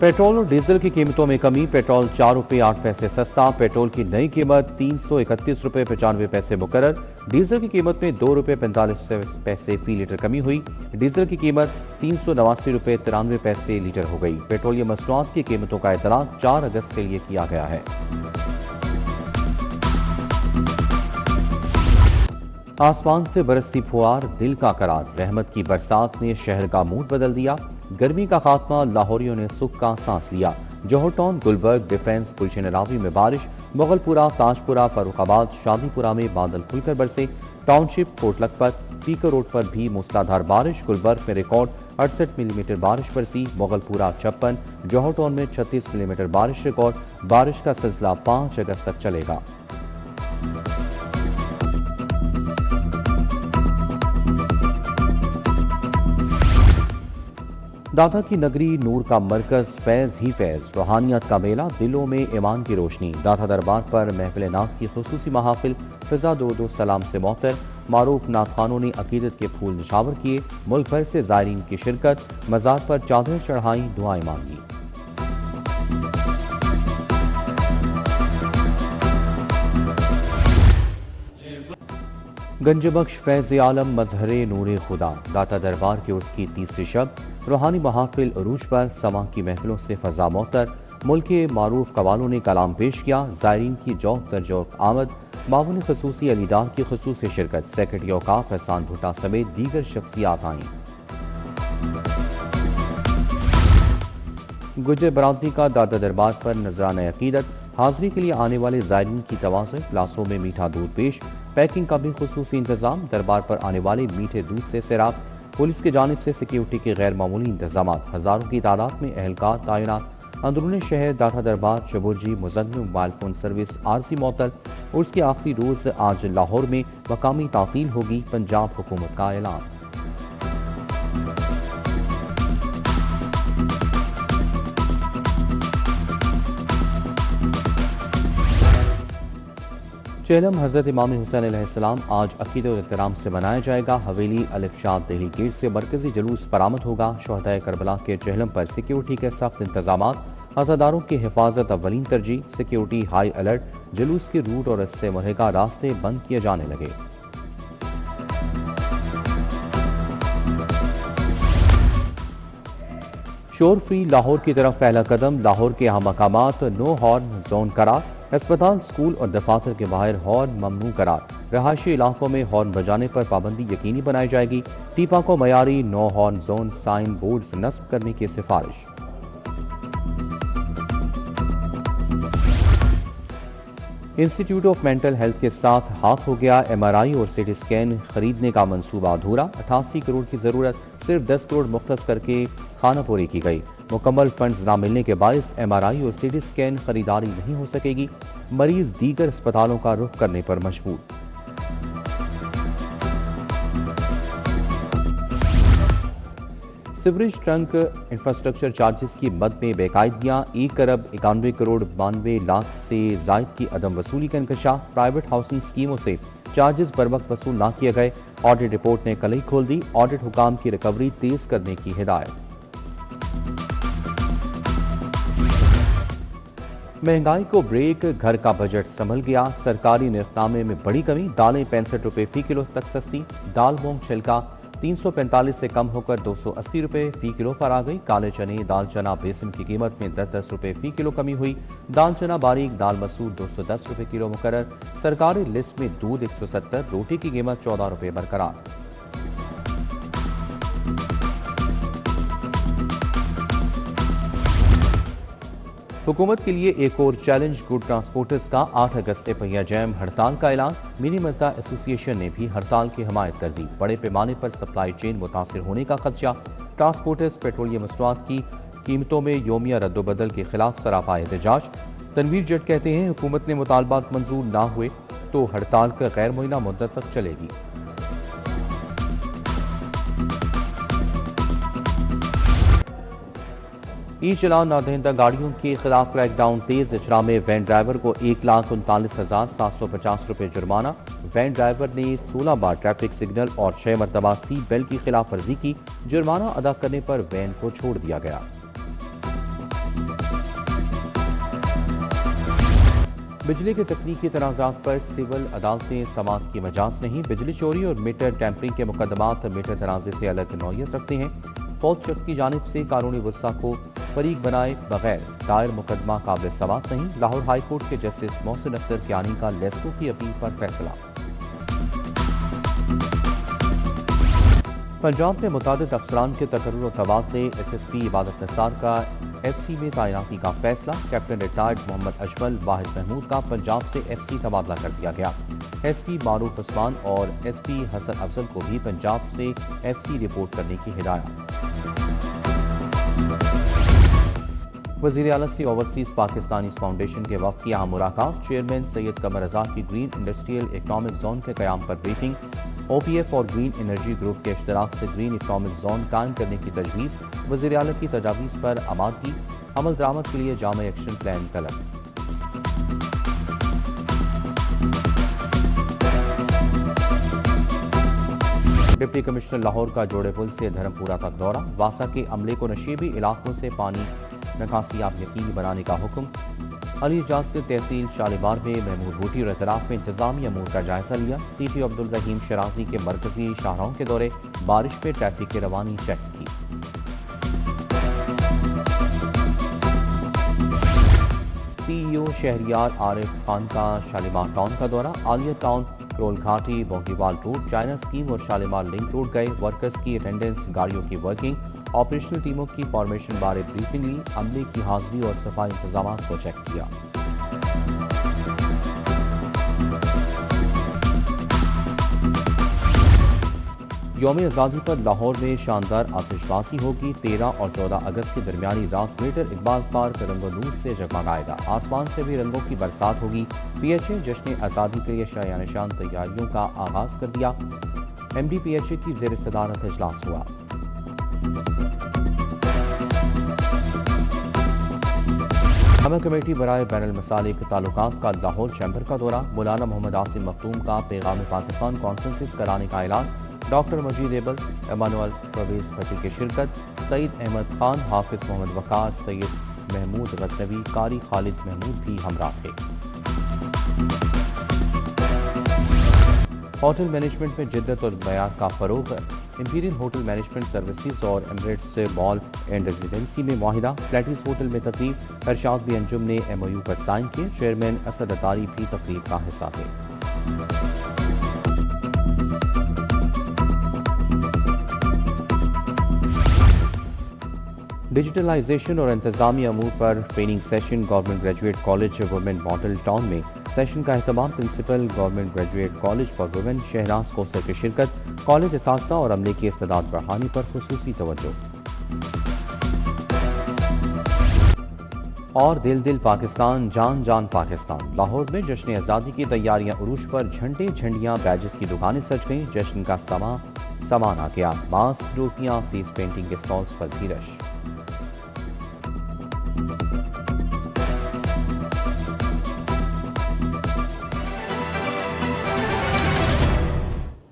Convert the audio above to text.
Petrol और diesel की कीमतों में कमी। पेट्रोल 4 रुपये 8 पैसे सस्ता। पेट्रोल की नई कीमत 331 रुपये 95 पैसे मुकर्रर। डीजल की कीमत में 2 रुपये 45 पैसे फी लीटर कमी हुई। डीजल की कीमत 389 रुपये 93 पैसे लीटर हो गई। पेट्रोलियम मसनूआत की कीमतों का इतलाक 4 अगस्त के लिए किया गया है। आसमान से बरसती फुहार, दिल का करार। रहमत की बरसात ने शहर का मूड बदल दिया। गर्मी का खात्मा, लाहौरियों ने सुख का सांस लिया। जौहर टाउन, गुलबर्ग, डिफेंस, गुलशन रावी में बारिश। मुगलपुरा, ताजपुरा, फर्रुखाबाद, शादीपुरा में बादल खुलकर बरसे। टाउनशिप, कोट लखपत, पीकर रोड पर भी मूसलाधार बारिश। गुलबर्ग में रिकॉर्ड 68 मिलीमीटर बारिश बरसी। मुगलपुरा 56, जौहर टाउन में 36 मिलीमीटर बारिश रिकॉर्ड। बारिश का सिलसिला 5 अगस्त तक चलेगा। दाता की नगरी, नूर का मरकज, फैज ही फैज। रूहानियत का मेला, दिलों में ईमान की रोशनी। दाता दरबार पर महफिल नात की खुसूसी महाफिल। फिजा दो सलाम से मोहतर। मारूफ नातखानों ने अकीदत के फूल निछावर किए। मुल्क भर से ज़ायरीन की शिरकत। मज़ार पर चादर चढ़ाई, दुआएं मांगी। गंजबख्श फैज़ आलम, मजहरे नूरे खुदा। दाता दरबार के उसकी तीसरी शब। रूहानी महाफिल अरूज पर। समा की महफिलों से फजा मोहतर। मुल्क के मारूफ कवालों ने कलाम पेश किया। ज़ायरीन की जौक दर जौक आमद। मामून खसूसी अली डार की खसूसी शिरकत। सेक्रेटरी औकाफ एहसान भुट्टा समेत दीगर शख्सियात आईं। गुजर बरादरी का दाता दरबार पर नजराना अकीदत। हाजिरी के लिए आने वाले ज़ायरीन की तवाज़ुन, ग्लासों में मीठा दूध पेश। पैकिंग का भी खुसूसी इंतजाम। दरबार पर आने वाले मीठे दूध से सैराब। पुलिस की जानिब से सिक्योरिटी के गैर मामूली इंतजाम। हजारों की तादाद में एहलकार तैनात। अंदरूनी शहर दाता दरबार, शबुर्जी, मुज़म्मिल मोबाइल फोन सर्विस आरजी मअतल। उर्स के आखिरी रोज आज लाहौर में मकामी तातील होगी। पंजाब हुकूमत का ऐलान। चेहलम हज़रत इमाम हुसैन अलैहिस्सलाम आज अक़ीदत और एहतराम से मनाया जाएगा। हवेली अलिफशाद दिल्ली गेट से मरकजी जुलूस बरामद होगा। शहदाए करबला के चेहलम पर सिक्योरिटी के सख्त इंतजामात। अज़ादारों की हिफाजत अव्वलीन तरजीह। Security high alert. जुलूस के रूट और इससे मुल्हिका रास्ते बंद किए जाने लगे। शोर फ्री लाहौर की तरफ पहला कदम। लाहौर के अहम मकामात नो हॉर्न जोन करार। अस्पताल, स्कूल और दफातर के बाहर हॉर्न ममनू करार। रहायशी इलाकों में हॉर्न बजाने पर पाबंदी यकीनी बनाई जाएगी। टीपा को मयारी no horn zone sign boards नस्ब करने की सिफारिश। इंस्टीट्यूट ऑफ मेंटल हेल्थ के साथ हाथ हो गया। MRI और CT स्कैन खरीदने का मंसूबा अधूरा। 88 करोड़ की जरूरत, सिर्फ 10 करोड़ मुख्तस करके खानापुरी की गई। मुकम्मल फंड्स न मिलने के बायस MRI और CT स्कैन खरीदारी नहीं हो सकेगी। मरीज दीगर अस्पतालों का रुख करने पर मजबूर। सिवरेज ट्रंक इंफ्रास्ट्रक्चर चार्जेस की मद में बेकायदगियां। 1 अरब 91 करोड़ 92 लाख से जायद की अदम वसूली का इंकशाफ। प्राइवेट हाउसिंग स्कीमों से चार्जेस बर वक्त वसूल न किए गए। ऑडिट रिपोर्ट ने कलई खोल दी। ऑडिट हुकाम की रिकवरी तेज करने की हिदायत। महंगाई को ब्रेक, घर का बजट संभल गया। सरकारी निर्खनामे में बड़ी कमी। दालें 65 रुपये फी किलो तक सस्ती। दाल मूंग छिलका 345 से कम होकर 280 रुपये फी किलो पर आ गई। काले चने, दाल चना बेसन की कीमत में 10-10 रुपये फी किलो कमी हुई। दाल चना बारीक, दाल मसूर 210 रुपये किलो मुकर्रर। सरकारी लिस्ट में दूध 170, रोटी की कीमत 14 रुपये बरकरार। हुकूमत के लिए एक और चैलेंज। गुड ट्रांसपोर्टर्स का 8 अगस्त से पहिया जैम हड़ताल का ऐलान। मिनी मजदा एसोसिएशन ने भी हड़ताल की हमायत कर दी। बड़े पैमाने पर सप्लाई चेन मुतासिर होने का खदशा। ट्रांसपोर्टर्स पेट्रोलियम मसनूआत की कीमतों में योमिया रद्दोबदल के खिलाफ सरापा एहतजाज। तनवीर जट कहते हैं हुकूमत ने मुतालबात मंजूर ना हुए तो हड़ताल का गैर मुअय्यना मुद्दत तक चलेगी। ई चलान नादहिंदा गाड़ियों के खिलाफ क्रैकडाउन तेज। इजरा में वैन ड्राइवर को 1,39,750 रुपये जुर्माना। वैन ड्राइवर ने 16 बार ट्रैफिक सिग्नल और 6 मरतबा सीट बेल्ट की खिलाफ वर्जी की। जुर्माना अदा करने पर वैन को छोड़ दिया गया। بجلی کے تکنیکی تنازعات پر سول عدالتیں سماعت کی مجاز نہیں، بجلی چوری اور میٹر ٹیمپرنگ کے مقدمات میٹر تنازع سے الگ نوعیت رکھتے ہیں۔ فوت شخص کی جانب سے قانونی ورثہ کو فریق بنائے بغیر دائر مقدمہ قابل سماعت نہیں، لاہور ہائی کورٹ کے جسٹس محسن اختر کیانی کا لیسکو کی اپیل پر فیصلہ۔ پنجاب میں متعدد افسران کے تقرر و تبادلے، ایس ایس پی عبادت نثار کا ایف سی میں تعیناتی کا فیصلہ، کیپٹن ریٹائرڈ محمد اجمل واحد محمود کا پنجاب سے ایف سی تبادلہ کر دیا گیا۔ ایس پی معروف عثمان اور ایس پی حسن افضل کو بھی پنجاب سے ایف سی رپورٹ کرنے کی ہدایت۔ وزیر اعلیٰ سے اوورسیز پاکستانی فاؤنڈیشن کے وفد کی اہم ملاقات، چیئرمین سید قمر رضا کی گرین انڈسٹریل اکنامک زون کے قیام پر بریفنگ، او پی ایف اور گرین انرجی گروپ کے اشتراک سے گرین اکنامک زون قائم کرنے کی تجویز، وزیر اعلیٰ کی تجاویز پر آمادگی، عمل درآمد کے لیے جامع ایکشن پلان طلب۔ ڈپٹی کمشنر لاہور کا جوڑے پل سے دھرمپورہ تک دورہ، واسا کے عملے کو نشیبی علاقوں سے پانی نکاسیاب یقینی بنانے کا حکم۔ علی اعجاز کے تحصیل شالیمار میں محمود بھوٹی اور اطراف میں انتظامی امور کا جائزہ لیا، سی ٹی عبدالرحیم شرازی کے مرکزی شاہراہوں کے دورے، بارش میں ٹریفک کی روانی چیک کی۔ سی ای او شہریار عارف خان کا شالیمار ٹاؤن کا دورہ، عالیہ ٹاؤن، رول گھاٹی، بونگیوال روڈ، چائنا اسکیم اور شالیمار لنک روڈ گئے، ورکرز کی اٹینڈنس، گاڑیوں کی ورکنگ، آپریشنل ٹیموں کی فارمیشن بارے بریفنگ لی، عملے کی حاضری اور صفائی انتظامات کو چیک کیا۔ یوم آزادی پر لاہور میں شاندار آتش بازی ہوگی، 13 اور 14 اگست کی درمیانی رات گریٹر اقبال پارک رنگ و نور سے جگمگائے گا، آسمان سے بھی رنگوں کی برسات ہوگی۔ پی ایچ اے جشن آزادی کے لیے شایان نشان تیاریوں کا آغاز کر دیا، M D P H A کی زیر صدارت اجلاس ہوا۔ جامع کمیٹی برائے بین المسالک تعلقات کا لاہور چیمبر کا دورہ، مولانا محمد عاصم مختوم کا پیغام پاکستان کانفرنسز کرانے کا اعلان، ڈاکٹر مجید ایبل، ایمانوئل پرویز بھٹی کی شرکت، سعید احمد خان، حافظ محمد وقار، سید محمود غزنوی، قاری خالد محمود بھی ہمراہ تھے۔ ہوٹل مینجمنٹ میں جدت اور معیار کا فروغ، امپیریل ہوٹل مینجمنٹ سروسز اور ایمریٹس مال اینڈ ریزیڈنسی میں معاہدہ، پلیٹیز ہوٹل میں تقریب، ارشاد بھی انجم نے ایم او یو پر سائن کیے، چیئرمین اسد اتاری بھی تقریب کا حصہ تھے۔ ڈیجیٹلائزیشن اور انتظامی امور پر training session, government graduate college women model town میں، سیشن کا اہتمام principal government graduate college for women Shahnaz Kausar کی شرکت، کالج اساتذہ اور عملے کی استعداد بڑھانے پر خصوصی توجہ۔ اور دل دل پاکستان، جان جان پاکستان، لاہور میں جشن آزادی کی تیاریاں عروج پر، جھنڈے جھنڈیاں بیجز کی دکانیں سج گئیں، جشن کا سامان آ گیا، ماسک، ٹوپیاں، فیس پینٹنگ کے سٹالز پر بھی رش۔